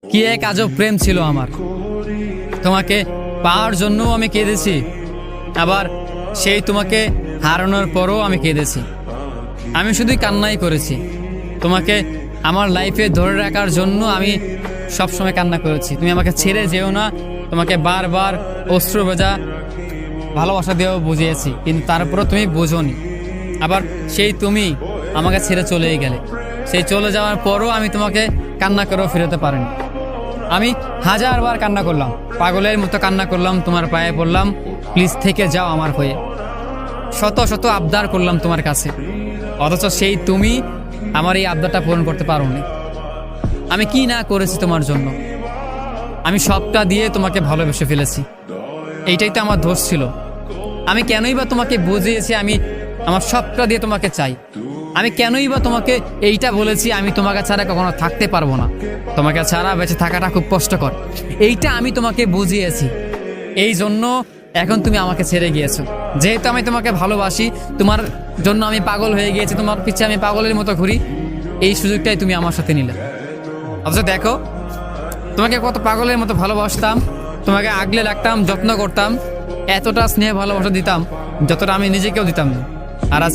কি এক আজব প্রেম ছিল আমার। তোমাকে পাওয়ার জন্য আমি কেঁদেছি, আবার সেই তোমাকে হারানোর পরও আমি কেঁদেছি। আমি শুধুই কান্নাই করেছি। তোমাকে আমার লাইফে ধরে রাখার জন্য আমি সবসময় কান্না করেছি। তুমি আমাকে ছেড়ে যেও না, তোমাকে বারবার অশ্রু ভেজা ভালোবাসা দিয়েও বুঝিয়েছি, কিন্তু তারপরও তুমি বোঝোনি। আবার সেই তুমি আমাকে ছেড়ে চলেই গেলে। সেই চলে যাওয়ার পরও আমি তোমাকে কান্না করেও ফেরাতে পারিনি। আমি হাজারবার কান্না করলাম, পাগলের মতো কান্না করলাম, তোমার পায়ে পড়লাম, প্লিজ থেকে যাও আমার হয়ে। শত শত আবদার করলাম তোমার কাছে, অথচ সেই তুমি আমার এই আবদারটা পূরণ করতে পারোনি। আমি কি না করেছি তোমার জন্য। আমি সবটা দিয়ে তোমাকে ভালোবেসে ফেলেছি, এইটাই তো আমার দোষ ছিল। আমি কেনই বা তোমাকে বুঝিয়েছি আমি আমার সবটা দিয়ে তোমাকে চাই। আমি কেনই বা তোমাকে এইটা বলেছি আমি তোমাকে ছাড়া কখনো থাকতে পারবো না, তোমাকে ছাড়া বেঁচে থাকাটা খুব কষ্টকর। এইটা আমি তোমাকে বুঝিয়েছি, এই জন্য এখন তুমি আমাকে ছেড়ে গিয়েছো। যেহেতু আমি তোমাকে ভালোবাসি, তোমার জন্য আমি পাগল হয়ে গিয়েছি, তোমার পিছে আমি পাগলের মতো ঘুরি, এই সুযোগটাই তুমি আমার সাথে নিলে। অথচ দেখো, তোমাকে কত পাগলের মতো ভালোবাসতাম, তোমাকে আগলে রাখতাম, যত্ন করতাম, এতটা স্নেহ ভালোবাসা দিতাম যতটা আমি নিজেকেও দিতাম না। আর আজ